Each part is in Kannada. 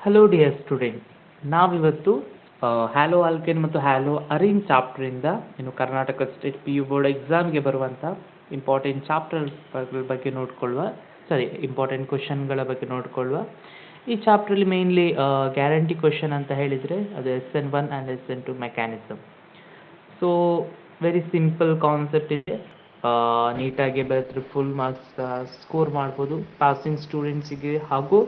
ಹಲೋ ಡಿಯರ್ ಸ್ಟೂಡೆಂಟ್, ನಾವಿವತ್ತು ಹ್ಯಾಲೋ ಆಲ್ಕೇನ್ ಮತ್ತು ಹ್ಯಾಲೋ ಅರಿನ್ ಚಾಪ್ಟರಿಂದ Karnataka state P U board ಎಕ್ಸಾಮ್ಗೆ ಬರುವಂಥ ಇಂಪಾರ್ಟೆಂಟ್ ಚಾಪ್ಟರ್ ಬಗ್ಗೆ ನೋಡ್ಕೊಳ್ಳುವ, ಇಂಪಾರ್ಟೆಂಟ್ ಕ್ವಶನ್ಗಳ ಬಗ್ಗೆ ನೋಡ್ಕೊಳ್ಳುವ. ಈ ಚಾಪ್ಟ್ರಲ್ಲಿ ಮೇನ್ಲಿ ಗ್ಯಾರಂಟಿ ಕ್ವಶನ್ ಅಂತ ಹೇಳಿದರೆ ಅದು SN1 and SN2 mechanism. So very simple concept ಇದೆ. ನೀಟಾಗಿ ಬರೆದ್ರೆ ಫುಲ್ ಮಾರ್ಕ್ಸ್ ಸ್ಕೋರ್ ಮಾಡ್ಬೋದು. ಪಾಸಿಂಗ್ ಸ್ಟೂಡೆಂಟ್ಸಿಗೆ ಹಾಗೂ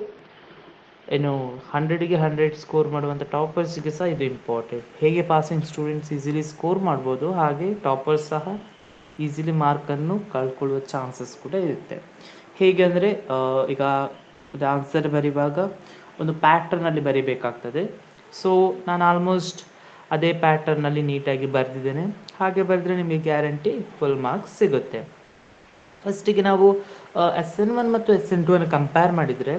100ಗೆ 100 ಸ್ಕೋರ್ ಮಾಡುವಂಥ ಟಾಪರ್ಸ್ಗೆ ಸಹ ಇದು ಇಂಪಾರ್ಟೆಂಟ್. ಹೇಗೆ ಪಾಸಿಂಗ್ ಸ್ಟೂಡೆಂಟ್ಸ್ ಈಸಿಲಿ ಸ್ಕೋರ್ ಮಾಡ್ಬೋದು, ಹಾಗೆ ಟಾಪರ್ಸ್ ಸಹ ಈಸಿಲಿ ಮಾರ್ಕನ್ನು ಕಳ್ಕೊಳ್ಳುವ ಚಾನ್ಸಸ್ ಕೂಡ ಇರುತ್ತೆ. ಹೇಗೆ ಅಂದರೆ ಈಗ ಅದು ಆನ್ಸರ್ ಬರೆಯುವಾಗ ಒಂದು ಪ್ಯಾಟರ್ನಲ್ಲಿ ಬರಿಬೇಕಾಗ್ತದೆ. ಸೊ ನಾನು ಆಲ್ಮೋಸ್ಟ್ ಅದೇ ಪ್ಯಾಟರ್ನಲ್ಲಿ ನೀಟಾಗಿ ಬರೆದಿದ್ದೇನೆ. ಹಾಗೆ ಬರೆದ್ರೆ ನಿಮಗೆ ಗ್ಯಾರಂಟಿ ಫುಲ್ ಮಾರ್ಕ್ಸ್ ಸಿಗುತ್ತೆ. ಫಸ್ಟಿಗೆ ನಾವು SN1 ಮತ್ತು SN2 ಅನ್ನು ಕಂಪೇರ್ ಮಾಡಿದರೆ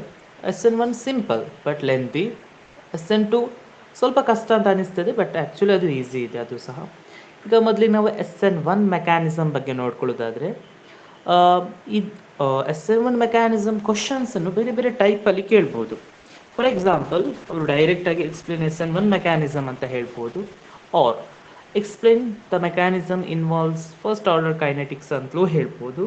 SN1 simple but lengthy, SN2 ಸ್ವಲ್ಪ ಕಷ್ಟ ಅಂತ ಅನಿಸ್ತದೆ, ಬಟ್ ಆ್ಯಕ್ಚುಲಿ ಅದು ಈಸಿ ಇದೆ ಅದು ಸಹ. ಈಗ ಮೊದಲಿಗೆ ನಾವು SN1 ಮೆಕ್ಯಾನಿಸಮ್ ಬಗ್ಗೆ ನೋಡ್ಕೊಳ್ಳೋದಾದರೆ, ಈ SN1 ಮೆಕ್ಯಾನಿಸಮ್ ಕ್ವಶನ್ಸನ್ನು ಬೇರೆ ಬೇರೆ ಟೈಪಲ್ಲಿ ಕೇಳ್ಬೋದು. ಫಾರ್ ಎಕ್ಸಾಂಪಲ್, ಅವರು ಡೈರೆಕ್ಟಾಗಿ ಎಕ್ಸ್ಪ್ಲೇನ್ SN1 ಮೆಕ್ಯಾನಿಸಮ್ ಅಂತ ಹೇಳ್ಬೋದು, or explain the mechanism involves first order kinetics ಅಂತಲೂ ಹೇಳ್ಬೋದು,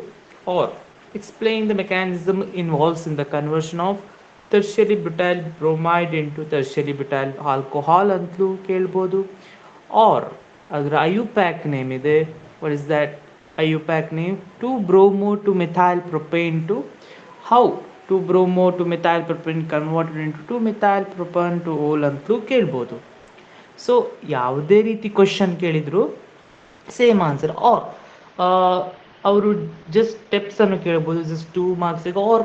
or explain the mechanism involves in the conversion of tertiary butyl bromide into tertiary butyl alcohol ಅಂತಲೂ ಕೇಳ್ಬೋದು. ಆರ್ ಅದರ IUPAC ನೇಮ್ ಇದೆ. What is that IUPAC name? 2-bromo to methyl propane to how 2-bromo to methyl propane converted into 2-methyl propane to ol ಅಂತಲೂ ಕೇಳ್ಬೋದು. ಸೊ ಯಾವುದೇ ರೀತಿ ಕ್ವಶನ್ ಕೇಳಿದ್ರು ಸೇಮ್ ಆನ್ಸರ್. ಆರ್ ಅವರು ಜಸ್ಟ್ ಸ್ಟೆಪ್ಸನ್ನು ಕೇಳ್ಬೋದು, ಜಸ್ಟ್ 2 ಮಾರ್ಕ್ಸಿಗೆ. ಆರ್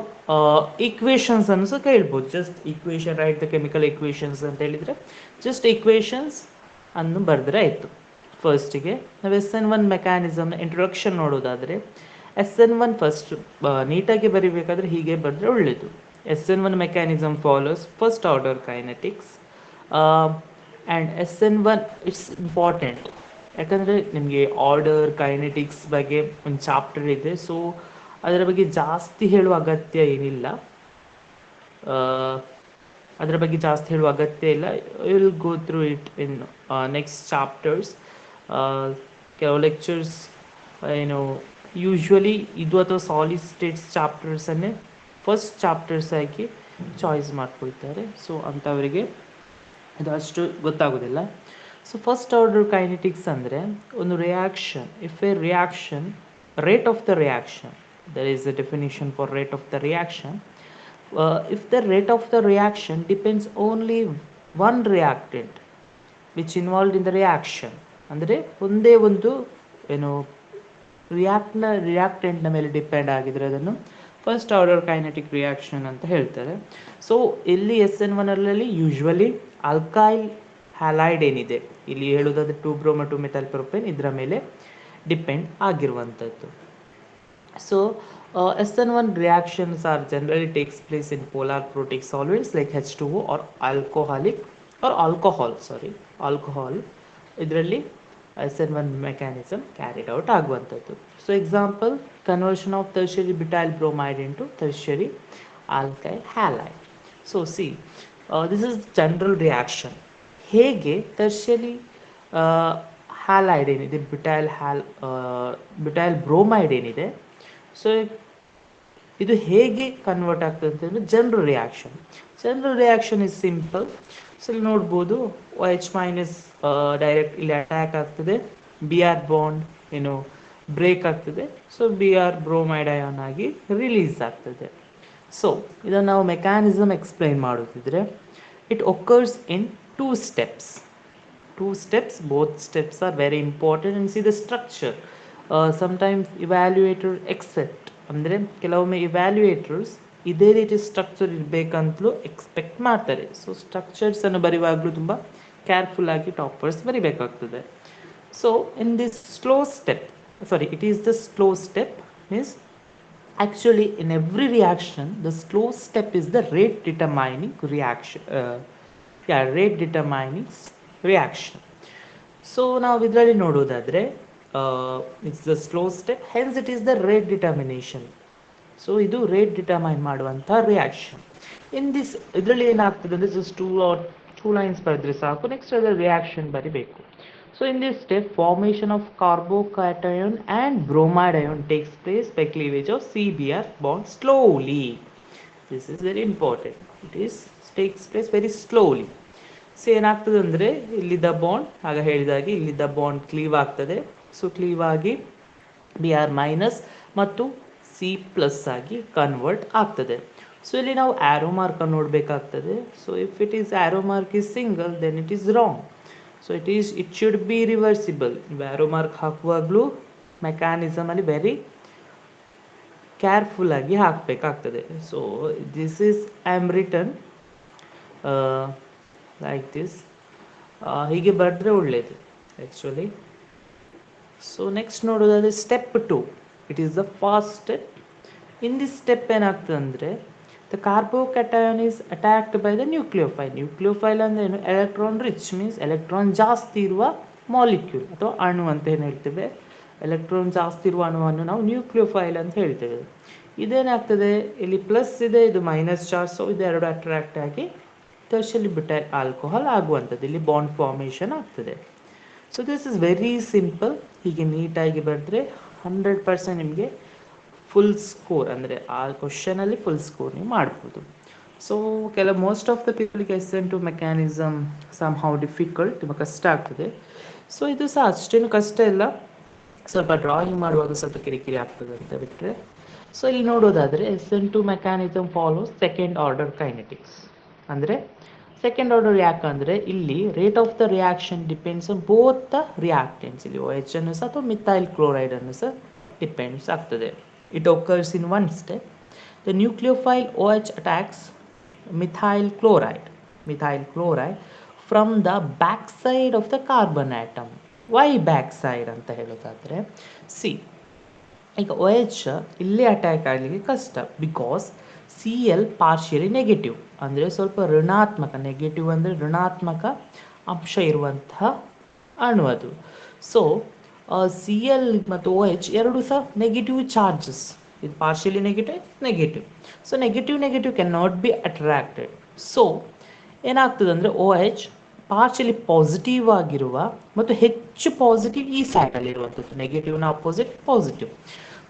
ಈಕ್ವೇಷನ್ಸ್ ಅನ್ನು ಸಹ ಕೇಳ್ಬೋದು. Just equation, right the chemical equations ಅಂತ ಹೇಳಿದರೆ ಜಸ್ಟ್ ಈಕ್ವೇಷನ್ಸ್ ಅನ್ನು ಬರೆದ್ರೆ ಆಯಿತು. ಫಸ್ಟಿಗೆ ನಾವು SN1 ಮೆಕ್ಯಾನಿಸಮ್ನ ಇಂಟ್ರೊಡಕ್ಷನ್ ನೋಡೋದಾದರೆ, SN1 ಫಸ್ಟ್ ನೀಟಾಗಿ ಬರಿಬೇಕಾದ್ರೆ ಹೀಗೆ ಬರೆದ್ರೆ ಒಳ್ಳೆಯದು. SN1 mechanism follows first order kinetics and SN1 it's important. ಯಾಕಂದರೆ ನಿಮಗೆ ಆರ್ಡರ್ ಕೈನೆಟಿಕ್ಸ್ ಬಗ್ಗೆ ಒಂದು ಚಾಪ್ಟರ್ ಇದೆ. ಸೊ ಅದರ ಬಗ್ಗೆ ಜಾಸ್ತಿ ಹೇಳುವ ಅಗತ್ಯ ಏನಿಲ್ಲ. Will go through it in next chapters. ಕೆಲವು ಲೆಕ್ಚರ್ಸ್ ಯೂಶ್ವಲಿ ಇದು ಅಥವಾ ಸಾಲಿಡ್ ಸ್ಟೇಟ್ಸ್ ಚಾಪ್ಟರ್ಸನ್ನೇ ಫಸ್ಟ್ ಚಾಪ್ಟರ್ಸ್ ಆಗಿ ಚಾಯ್ಸ್ ಮಾಡ್ಕೊಳ್ತಾರೆ. ಸೊ ಅಂಥವರಿಗೆ ಇದು ಅಷ್ಟು ಗೊತ್ತಾಗೋದಿಲ್ಲ. ಸೊ ಫಸ್ಟ್ ಆರ್ಡರ್ ಕೈನೆಟಿಕ್ಸ್ ಅಂದರೆ ಒಂದು reaction, if A reaction, rate of the reaction, there is a definition for rate of the reaction. If the rate of the reaction depends only one reactant which involved in the reaction, ಅಂದರೆ ಒಂದೇ ಒಂದು ರಿಯಾಕ್ಟೆಂಟ್ನ ಮೇಲೆ ಡಿಪೆಂಡ್ ಆಗಿದ್ರೆ ಅದನ್ನು ಫಸ್ಟ್ ಆರ್ಡರ್ ಕೈನೆಟಿಕ್ ರಿಯಾಕ್ಷನ್ ಅಂತ ಹೇಳ್ತಾರೆ. ಸೊ ಇಲ್ಲಿ SN1 ಅಲ್ಲಿ ಯೂಶ್ವಲಿ ಆಲ್ಕೈಲ್ ಹ್ಯಾಲೈಡ್ ಏನಿದೆ, ಇಲ್ಲಿ ಹೇಳೋದಾದ್ರೆ 2-bromo to methyl propane, ಇದರ ಮೇಲೆ ಡಿಪೆಂಡ್ ಆಗಿರುವಂಥದ್ದು. So SN1 reactions are generally takes place in polar protic solvents like H2O or alcohol. ಇದರಲ್ಲಿ SN1 ಮೆಕ್ಯಾನಿಸಮ್ ಕ್ಯಾರಿಡ್ ಔಟ್ ಆಗುವಂಥದ್ದು. So example, conversion of tertiary butyl bromide into tertiary alkyl halide. So this is general reaction. ಹೇಗೆ ಟರ್ಷಿಯರಿ ಹ್ಯಾಲೈಡ್ ಏನಿದೆ, ಬ್ಯುಟೈಲ್ ಬ್ರೋಮೈಡ್ ಏನಿದೆ, ಸೊ ಇದು ಹೇಗೆ ಕನ್ವರ್ಟ್ ಆಗ್ತದೆ ಅಂತಂದರೆ general reaction is simple. So ಇಲ್ಲಿ ನೋಡ್ಬೋದು, OH- ಡೈರೆಕ್ಟ್ ಇಲ್ಲಿ ಅಟ್ಯಾಕ್ ಆಗ್ತದೆ, Br ಬಾಂಡ್ ಬ್ರೇಕ್ ಆಗ್ತದೆ. ಸೊ Br ಬ್ರೋಮೈಡ್ ಅಯಾನ್ ಆಗಿ ರಿಲೀಸ್ ಆಗ್ತದೆ. ಸೊ ಇದನ್ನು ನಾವು ಮೆಕ್ಯಾನಿಸಮ್ ಎಕ್ಸ್ಪ್ಲೈನ್ ಮಾಡೋದಿದ್ರೆ, it occurs in 2 steps. Both steps are very important. And see the structure. Sometimes evaluator accept, ಅಂದರೆ ಕೆಲವೊಮ್ಮೆ ಇವ್ಯಾಲ್ಯೂಯೇಟರ್ಸ್ ಇದೇ ರೀತಿ ಸ್ಟ್ರಕ್ಚರ್ ಇರಬೇಕಂತಲೂ ಎಕ್ಸ್ಪೆಕ್ಟ್ ಮಾಡ್ತಾರೆ. ಸೊ ಸ್ಟ್ರಕ್ಚರ್ಸನ್ನು ಬರೆಯುವಾಗಲೂ ತುಂಬ ಕೇರ್ಫುಲ್ ಆಗಿ ಟಾಪರ್ಸ್ ಬರಿಬೇಕಾಗ್ತದೆ. So in this it is the slow step. Means actually in every reaction the slow step is the rate determining reaction. So ನಾವು ಇದರಲ್ಲಿ ನೋಡೋದಾದರೆ, it's the slow step, hence it is the rate determination. So ಇದು ರೇಟ್ ಡಿಟರ್ಮೈನ್ ಮಾಡುವಂಥ ರಿಯಾಕ್ಷನ್. ಇನ್ ದಿಸ್ ಇದರಲ್ಲಿ ಏನಾಗ್ತದೆ ಅಂದರೆ ಜಸ್ಟ್ ಟೂ ಲೈನ್ಸ್ ಬರೆದ್ರೆ ಸಾಕು. ನೆಕ್ಸ್ಟ್ ಅದರ ರಿಯಾಕ್ಷನ್ ಬರಿಬೇಕು. So in this step formation of carbocation and bromide ion takes place by cleavage of CBr bond slowly. This is very important. It is takes place very slowly. So ಏನಾಗ್ತದೆ ಅಂದರೆ ಇಲ್ಲಿದ್ದ ಬಾಂಡ್ ಆಗ ಹೇಳಿದಾಗೆ ಇಲ್ಲಿದ್ದ ಬಾಂಡ್ ಕ್ಲೀವ್ ಆಗ್ತದೆ. ಸೊ ಕ್ಲೀವ್ ಆಗಿ Br ಮೈನಸ್ ಮತ್ತು C+ ಆಗಿ ಕನ್ವರ್ಟ್ ಆಗ್ತದೆ. ಸೊ ಇಲ್ಲಿ ನಾವು ಆ್ಯರೋ ಮಾರ್ಕನ್ನು ನೋಡಬೇಕಾಗ್ತದೆ. So if it is arrow mark is single then it is wrong. So it should be reversible. ನೀವು ಆ್ಯರೋ ಮಾರ್ಕ್ ಹಾಕುವಾಗಲೂ ಮೆಕ್ಯಾನಿಸಮಲ್ಲಿ ವೆರಿ ಕೇರ್ಫುಲ್ ಆಗಿ ಹಾಕಬೇಕಾಗ್ತದೆ. So this is I am return like this. ಹೀಗೆ ಬರೆದ್ರೆ ಒಳ್ಳೆಯದು ಆ್ಯಕ್ಚುಲಿ. ಸೊ ನೆಕ್ಸ್ಟ್ ನೋಡೋದಾದರೆ step 2. It is the fast step. In this step ಏನಾಗ್ತದೆ ಅಂದರೆ the carbocation is attacked by the nucleophile. Nucleophile ಅಂದರೆ ಏನು? ಎಲೆಕ್ಟ್ರಾನ್ ರಿಚ್ ಮೀನ್ಸ್ ಎಲೆಕ್ಟ್ರಾನ್ ಜಾಸ್ತಿ ಇರುವ ಮಾಲಿಕ್ಯೂಲ್ ಅಥವಾ ಅಣು ಅಂತ ಏನು ಹೇಳ್ತೇವೆ. ಎಲೆಕ್ಟ್ರಾನ್ ಜಾಸ್ತಿ ಇರುವ ಅಣುವನ್ನು ನಾವು ನ್ಯೂಕ್ಲಿಯೋಫೈಲ್ ಅಂತ ಹೇಳ್ತೇವೆ. ಇದೇನಾಗ್ತದೆ, ಇಲ್ಲಿ ಪ್ಲಸ್ ಇದೆ, ಇದು ಮೈನಸ್ ಚಾರ್ಜ್. ಸೊ ಇದೆರಡು ಅಟ್ರಾಕ್ಟ್ ಆಗಿ ಟರ್ಷಿಯರಿ ಬ್ಯೂಟೈಲ್ ಆಲ್ಕೋಹಾಲ್ ಆಗುವಂಥದ್ದು. ಇಲ್ಲಿ ಬಾಂಡ್ ಫಾರ್ಮೇಷನ್ ಆಗ್ತದೆ. So this is very simple. ಹೀಗೆ ನೀಟಾಗಿ ಬರೆದ್ರೆ 100% ನಿಮಗೆ ಫುಲ್ ಸ್ಕೋರ್, ಅಂದರೆ ಆ ಕ್ವಶನಲ್ಲಿ ಫುಲ್ ಸ್ಕೋರ್ ನೀವು ಮಾಡ್ಬೋದು. ಸೊ ಮೋಸ್ಟ್ ಆಫ್ ದ ಪೀಪಲ್ಗೆ SN2 mechanism somehow difficult, ತುಂಬ ಕಷ್ಟ ಆಗ್ತದೆ. ಸೊ ಇದು ಸಹ ಅಷ್ಟೇನು ಕಷ್ಟ ಇಲ್ಲ, ಸ್ವಲ್ಪ ಡ್ರಾಯಿಂಗ್ ಮಾಡುವಾಗ ಸ್ವಲ್ಪ ಕಿರಿಕಿರಿ ಆಗ್ತದೆ ಅಂತ ಬಿಟ್ಟರೆ. ಸೊ ಇಲ್ಲಿ ನೋಡೋದಾದರೆ SN2 mechanism follows second order kinetics. ಅಂದರೆ ಸೆಕೆಂಡ್ ಆರ್ಡರ್ ಯಾಕಂದರೆ ಇಲ್ಲಿ rate of the reaction depends on both the reactants. ಇಲ್ಲಿ OH ಅನ್ನು ಸಹ ಅಥವಾ ಮಿಥೈಲ್ ಕ್ಲೋರೈಡ್ ಅನ್ನು ಸಹ ಡಿಪೆಂಡ್ಸ್ ಆಗ್ತದೆ. It occurs in one step. The nucleophile OH attacks methyl chloride from the backside of the carbon atom. Why backside ಅಂತ ಹೇಳೋದಾದರೆ, ಸಿ ಈಗ OH ಇಲ್ಲಿ ಅಟ್ಯಾಕ್ ಆಗಲಿಕ್ಕೆ ಕಷ್ಟ. ಬಿಕಾಸ್ Cl ಪಾರ್ಷಿಯಲಿ ನೆಗೆಟಿವ್, ಅಂದರೆ ಸ್ವಲ್ಪ ಋಣಾತ್ಮಕ, ನೆಗೆಟಿವ್ ಅಂದರೆ ಋಣಾತ್ಮಕ ಅಂಶ ಇರುವಂತಹ ಅಣು ಅದು. ಸೊ Cl ಮತ್ತು OH ಎರಡು ಸಹ ನೆಗೆಟಿವ್ ಚಾರ್ಜಸ್. ಇದು partially negative. So negative can not be attracted. So ಏನಾಗ್ತದೆ ಅಂದರೆ OH ಪಾರ್ಷಿಯಲಿ ಪಾಸಿಟಿವ್ ಆಗಿರುವ ಮತ್ತು ಹೆಚ್ಚು ಪಾಸಿಟಿವ್ ಈ ಸೈಡಲ್ಲಿರುವಂಥದ್ದು, ನೆಗೆಟಿವ್ನ ಅಪೋಸಿಟ್ ಪಾಸಿಟಿವ್.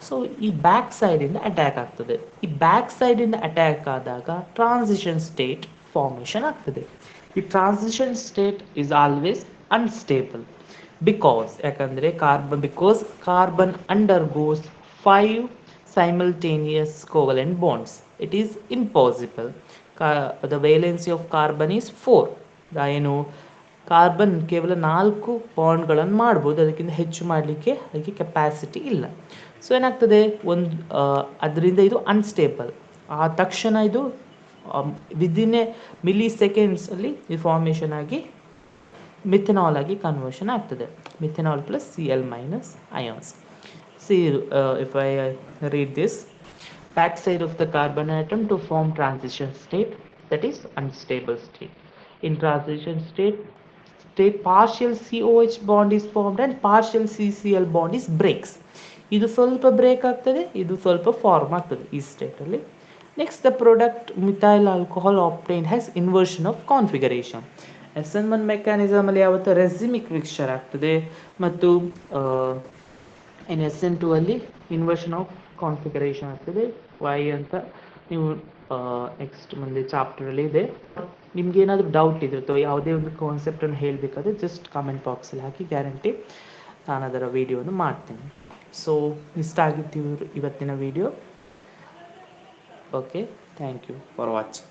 ಸೊ ಈ ಬ್ಯಾಕ್ ಸೈಡಿಂದ ಅಟ್ಯಾಕ್ ಆಗ್ತದೆ. ಈ ಬ್ಯಾಕ್ ಸೈಡಿಂದ ಅಟ್ಯಾಕ್ ಆದಾಗ ಟ್ರಾನ್ಸಿಷನ್ ಸ್ಟೇಟ್ ಫಾರ್ಮೇಷನ್ ಆಗ್ತದೆ. ಈ transition state is always unstable. ಯಾಕಂದರೆ carbon undergoes 5 simultaneous covalent bonds. It is impossible. The valency of carbon is 4. ಏನು ಕಾರ್ಬನ್ ಕೇವಲ 4 ಬಾಂಡ್ಗಳನ್ನು ಮಾಡ್ಬೋದು, ಅದಕ್ಕಿಂತ ಹೆಚ್ಚು ಮಾಡಲಿಕ್ಕೆ ಅದಕ್ಕೆ ಕೆಪಾಸಿಟಿ ಇಲ್ಲ. ಸೊ ಏನಾಗ್ತದೆ, ಅದರಿಂದ ಇದು ಅನ್ಸ್ಟೇಬಲ್. ಆ ತಕ್ಷಣ ಇದು ವಿದಿನ್ ಎ ಮಿಲಿ ಸೆಕೆಂಡ್ಸಲ್ಲಿ ಈ ಫಾರ್ಮೇಷನ್ ಆಗಿ ಮಿಥೆನಾಲ್ ಆಗಿ ಕನ್ವರ್ಷನ್ ಆಗ್ತದೆ. Methanol plus Cl minus ions. See, if I read this, backside of the carbon atom to form transition state, that is unstable state. In transition state partial COH bond is formed and partial CCl bond is breaks. ಇದು ಸ್ವಲ್ಪ ಬ್ರೇಕ್ ಆಗ್ತದೆ, ಇದು ಸ್ವಲ್ಪ ಫಾರ್ಮ್ ಆಗ್ತದೆ ಈ ಸ್ಟೇಟಲ್ಲಿ. Next the product methyl alcohol obtained has inversion of configuration. SN1 ಮೆಕ್ಯಾನಿಸಮಲ್ಲಿ ಯಾವತ್ತೂ ರೆಸಿಮಿಕ್ ಮಿಕ್ಸ್ಚರ್ ಆಗ್ತದೆ ಮತ್ತು ಇನ್ SN2 ಅಲ್ಲಿ ಇನ್ವರ್ಷನ್ ಆಫ್ ಕಾನ್ಫಿಗರೇಷನ್ ಆಗ್ತದೆ. ವೈ ಅಂತ ನೀವು ನೆಕ್ಸ್ಟ್ ಮುಂದೆ ಚಾಪ್ಟರಲ್ಲಿ ಇದೆ. ನಿಮ್ಗೆ ಏನಾದರೂ ಡೌಟ್ ಇದೆ ಅಥವಾ ಯಾವುದೇ ಒಂದು ಕಾನ್ಸೆಪ್ಟನ್ನು ಹೇಳಬೇಕಾದ್ರೆ ಜಸ್ಟ್ ಕಾಮೆಂಟ್ ಬಾಕ್ಸಲ್ಲಿ ಹಾಕಿ, ಗ್ಯಾರಂಟಿ ನಾನು ಅದರ ವಿಡಿಯೋನ ಮಾಡ್ತೀನಿ. ಸೊ ಇಷ್ಟ ಆಗಿತ್ತು ಇವತ್ತಿನ video. Okay, thank you for watching.